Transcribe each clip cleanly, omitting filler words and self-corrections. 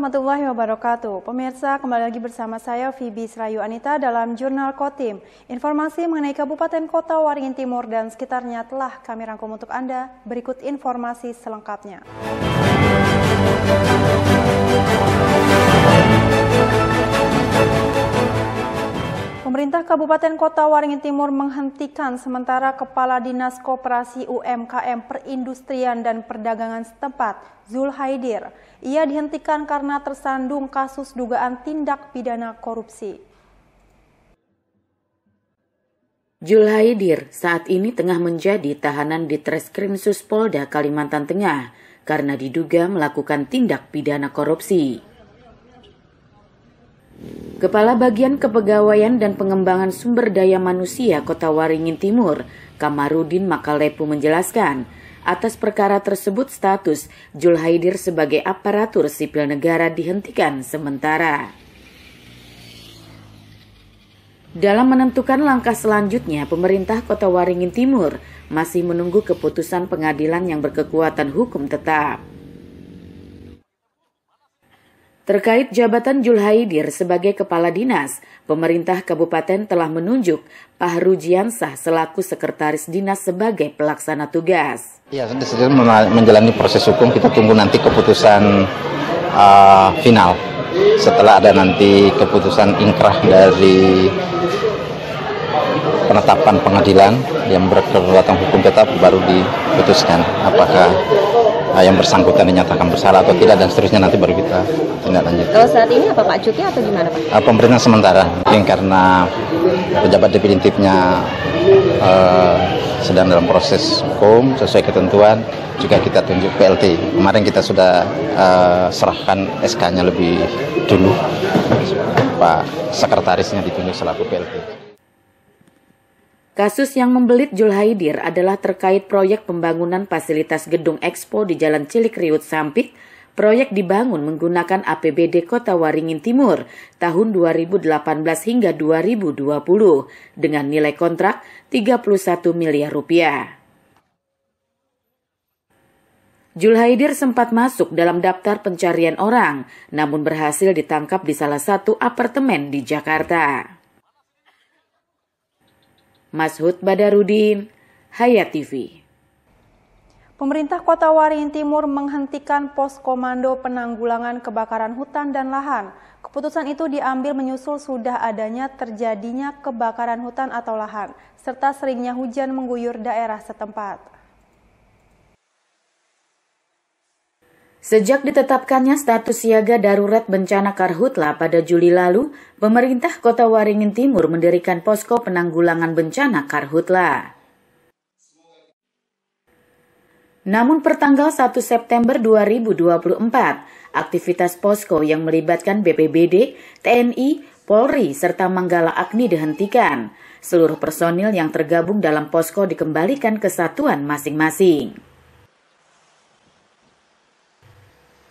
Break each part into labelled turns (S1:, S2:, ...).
S1: warahmatullahi wabarakatuh. Pemirsa, kembali lagi bersama saya Fibi Srayu Anita dalam Jurnal Kotim. Informasi mengenai Kabupaten Kota Waringin Timur dan sekitarnya telah kami rangkum untuk Anda. Berikut informasi selengkapnya. Pemerintah Kabupaten Kota Waringin Timur menghentikan sementara Kepala Dinas Koperasi UMKM Perindustrian dan Perdagangan setempat, Zul Haidir. Ia dihentikan karena tersandung kasus dugaan tindak pidana korupsi.
S2: Zul Haidir saat ini tengah menjadi tahanan di Treskrimsus Polda Kalimantan Tengah karena diduga melakukan tindak pidana korupsi. Kepala Bagian Kepegawaian dan Pengembangan Sumber Daya Manusia Kota Waringin Timur, Kamarudin Makalepu menjelaskan, atas perkara tersebut status Zul Haidir sebagai aparatur sipil negara dihentikan sementara. Dalam menentukan langkah selanjutnya, pemerintah Kota Waringin Timur masih menunggu keputusan pengadilan yang berkekuatan hukum tetap. Terkait jabatan Zul Haidir sebagai Kepala Dinas, pemerintah kabupaten telah menunjuk Pak Rujiansah selaku Sekretaris Dinas sebagai pelaksana tugas.
S3: Ya, sedang menjalani proses hukum, kita tunggu nanti keputusan final. Setelah ada nanti keputusan ingkrah dari penetapan pengadilan yang berkekuatan hukum tetap, baru diputuskan apakah yang bersangkutan dinyatakan bersalah atau tidak, dan seterusnya nanti baru kita tindak lanjut.
S4: Kalau saat ini apa Pak, cuti atau gimana Pak?
S3: Pemerintah sementara, mungkin karena pejabat definitifnya sedang dalam proses hukum sesuai ketentuan, juga kita tunjuk PLT. Kemarin kita sudah serahkan SK-nya lebih dulu, Pak Sekretarisnya ditunjuk selaku PLT.
S2: Kasus yang membelit Zul Haidir adalah terkait proyek pembangunan fasilitas gedung Expo di Jalan Cilikriwut Sampit. Proyek dibangun menggunakan APBD Kota Waringin Timur tahun 2018 hingga 2020 dengan nilai kontrak 31 miliar rupiah. Zul Haidir sempat masuk dalam daftar pencarian orang, namun berhasil ditangkap di salah satu apartemen di Jakarta. Mashud Badarudin, Hayat TV.
S1: Pemerintah Kota Waringin Timur menghentikan pos komando penanggulangan kebakaran hutan dan lahan. Keputusan itu diambil menyusul sudah adanya terjadinya kebakaran hutan atau lahan, serta seringnya hujan mengguyur daerah setempat.
S2: Sejak ditetapkannya status siaga darurat bencana Karhutla pada Juli lalu, pemerintah Kota Waringin Timur mendirikan posko penanggulangan bencana Karhutla. Namun pertanggal 1 September 2024, aktivitas posko yang melibatkan BPBD, TNI, Polri, serta Manggala Agni dihentikan. Seluruh personil yang tergabung dalam posko dikembalikan ke satuan masing-masing.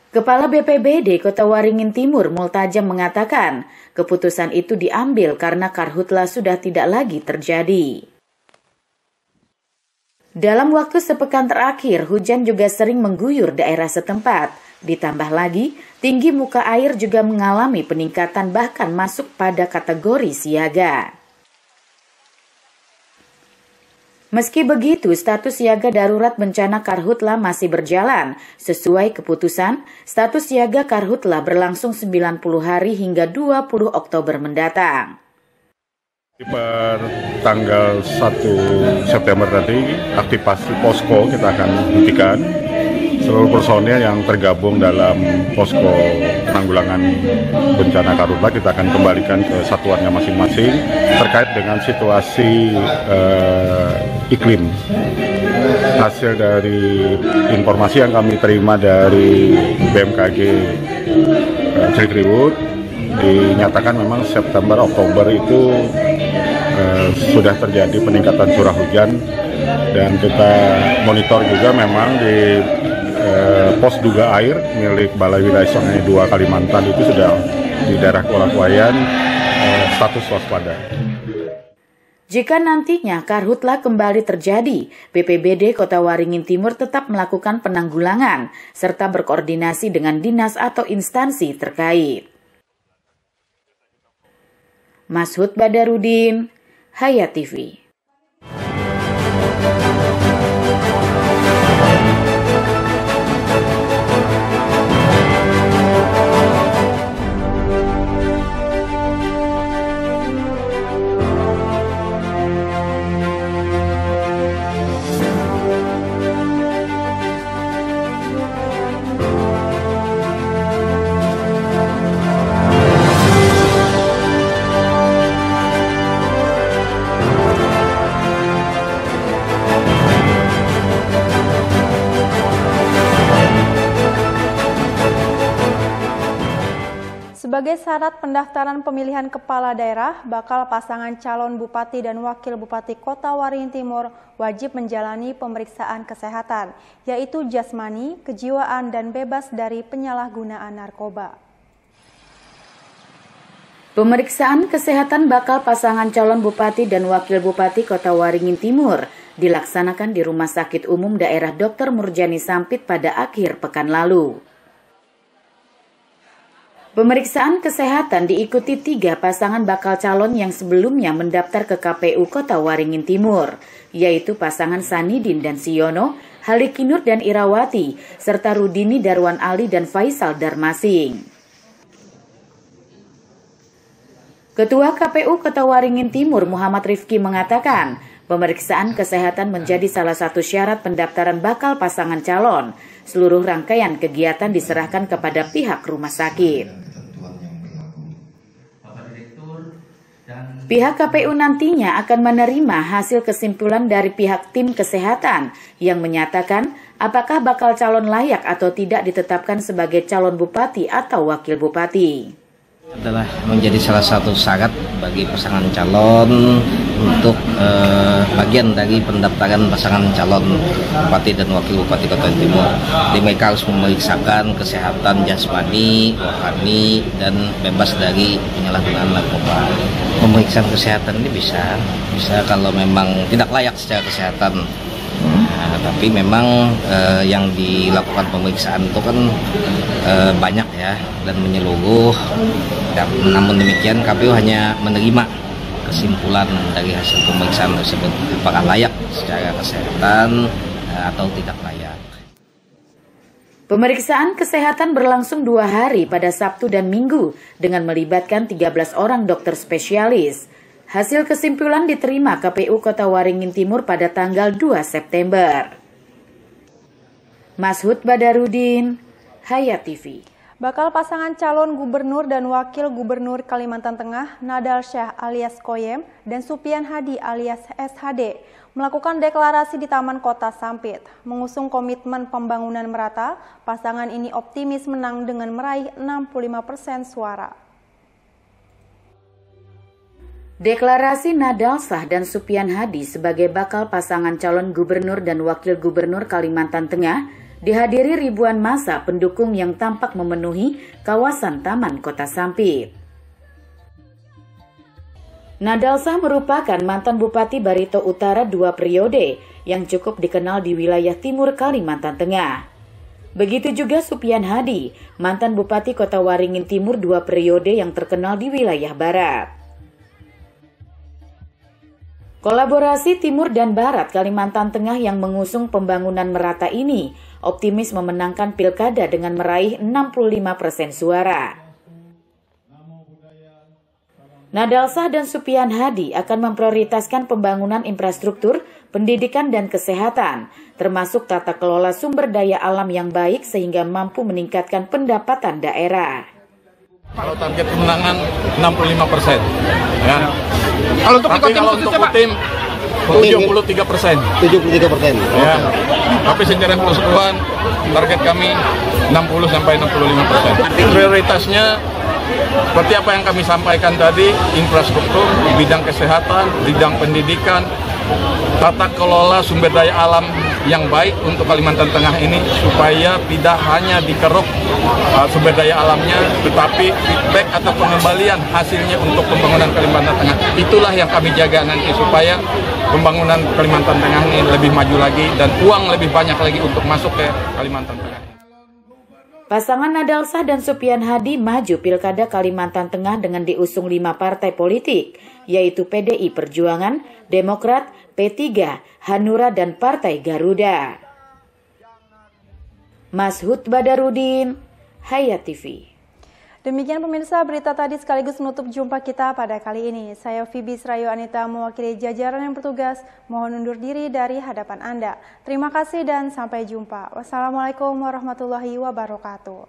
S2: Kepala BPBD Kota Waringin Timur Multajam mengatakan, keputusan itu diambil karena Karhutla sudah tidak lagi terjadi. Dalam waktu sepekan terakhir, hujan juga sering mengguyur daerah setempat. Ditambah lagi, tinggi muka air juga mengalami peningkatan bahkan masuk pada kategori siaga. Meski begitu, status siaga darurat bencana Karhutla masih berjalan. Sesuai keputusan, status siaga Karhutla berlangsung 90 hari hingga 20 Oktober mendatang.
S5: Per tanggal 1 September nanti, aktivasi posko kita akan hentikan. Seluruh personil yang tergabung dalam posko penanggulangan bencana Karhutla kita akan kembalikan ke satuannya masing-masing terkait dengan situasi iklim. Hasil dari informasi yang kami terima dari BMKG Cilikriwut dinyatakan memang September Oktober itu sudah terjadi peningkatan curah hujan, dan kita monitor juga memang di pos duga air milik Balai Wilayah Sungai 2 Kalimantan itu sudah di daerah Kolakuayan status waspada.
S2: Jika nantinya karhutlah kembali terjadi, BPBD Kota Waringin Timur tetap melakukan penanggulangan serta berkoordinasi dengan dinas atau instansi terkait. Mashud Badarudin, Hayat TV.
S1: Sebagai syarat pendaftaran pemilihan kepala daerah, bakal pasangan calon bupati dan wakil bupati Kota Waringin Timur wajib menjalani pemeriksaan kesehatan, yaitu jasmani, kejiwaan, dan bebas dari penyalahgunaan narkoba.
S2: Pemeriksaan kesehatan bakal pasangan calon bupati dan wakil bupati Kota Waringin Timur dilaksanakan di Rumah Sakit Umum Daerah Dr. Murjani Sampit pada akhir pekan lalu. Pemeriksaan kesehatan diikuti 3 pasangan bakal calon yang sebelumnya mendaftar ke KPU Kota Waringin Timur, yaitu pasangan Sanidin dan Siono, Halikinur dan Irawati, serta Rudini Darwan Ali dan Faisal Darmasing. Ketua KPU Kota Waringin Timur Muhammad Rifki mengatakan, pemeriksaan kesehatan menjadi salah satu syarat pendaftaran bakal pasangan calon. Seluruh rangkaian kegiatan diserahkan kepada pihak rumah sakit. Pihak KPU nantinya akan menerima hasil kesimpulan dari pihak tim kesehatan yang menyatakan apakah bakal calon layak atau tidak ditetapkan sebagai calon bupati atau wakil bupati.
S6: Adalah menjadi salah satu syarat bagi pasangan calon untuk bagian dari pendaftaran pasangan calon bupati dan wakil bupati Kota Timur. Jadi mereka harus memeriksakan kesehatan jasmani, rohani, dan bebas dari penyalahgunaan narkoba. Pemeriksaan kesehatan ini bisa kalau memang tidak layak secara kesehatan. Tapi memang yang dilakukan pemeriksaan itu kan banyak ya dan menyeluruh. Namun demikian KPU hanya menerima kesimpulan dari hasil pemeriksaan tersebut apakah layak secara kesehatan atau tidak layak.
S2: Pemeriksaan kesehatan berlangsung 2 hari pada Sabtu dan Minggu dengan melibatkan 13 orang dokter spesialis. Hasil kesimpulan diterima KPU Kota Waringin Timur pada tanggal 2 September. Mashud Badarudin, Hayat TV.
S1: Bakal pasangan calon gubernur dan wakil gubernur Kalimantan Tengah, Nadal Syah alias Koyem dan Supian Hadi alias SHD, melakukan deklarasi di Taman Kota Sampit. Mengusung komitmen pembangunan merata, pasangan ini optimis menang dengan meraih 65% suara.
S2: Deklarasi Nadal Syah dan Supian Hadi sebagai bakal pasangan calon gubernur dan wakil gubernur Kalimantan Tengah dihadiri ribuan massa pendukung yang tampak memenuhi kawasan Taman Kota Sampit. Nadal Syah merupakan mantan Bupati Barito Utara 2 periode yang cukup dikenal di wilayah timur Kalimantan Tengah. Begitu juga Supian Hadi, mantan Bupati Kota Waringin Timur 2 periode yang terkenal di wilayah barat. Kolaborasi Timur dan Barat Kalimantan Tengah yang mengusung pembangunan merata ini optimis memenangkan pilkada dengan meraih 65% suara. Nadal Syah dan Supian Hadi akan memprioritaskan pembangunan infrastruktur, pendidikan dan kesehatan, termasuk tata kelola sumber daya alam yang baik sehingga mampu meningkatkan pendapatan daerah.
S5: Kalau target kemenangan 65%, ya.
S7: Kalau untuk tim 73%.
S5: 73%. Ya. Tapi secara keseluruhan target kami 60 sampai 65%. Prioritasnya seperti apa yang kami sampaikan tadi, infrastruktur, bidang kesehatan, bidang pendidikan, tata kelola sumber daya alam
S7: yang baik untuk Kalimantan Tengah ini, supaya tidak hanya dikeruk sumber daya alamnya, tetapi feedback atau pengembalian hasilnya untuk pembangunan Kalimantan Tengah. Itulah yang kami jaga nanti, supaya pembangunan Kalimantan Tengah ini lebih maju lagi dan uang lebih banyak lagi untuk masuk ke Kalimantan Tengah.
S2: Pasangan Nadalsah dan Supian Hadi maju Pilkada Kalimantan Tengah dengan diusung 5 partai politik, yaitu PDI Perjuangan, Demokrat, P3, Hanura, dan Partai Garuda. Mashud Badarudin, Hayat TV.
S1: Demikian pemirsa, berita tadi sekaligus menutup jumpa kita pada kali ini. Saya Fibis Rayo Anita mewakili jajaran yang bertugas, mohon undur diri dari hadapan Anda. Terima kasih dan sampai jumpa. Wassalamualaikum warahmatullahi wabarakatuh.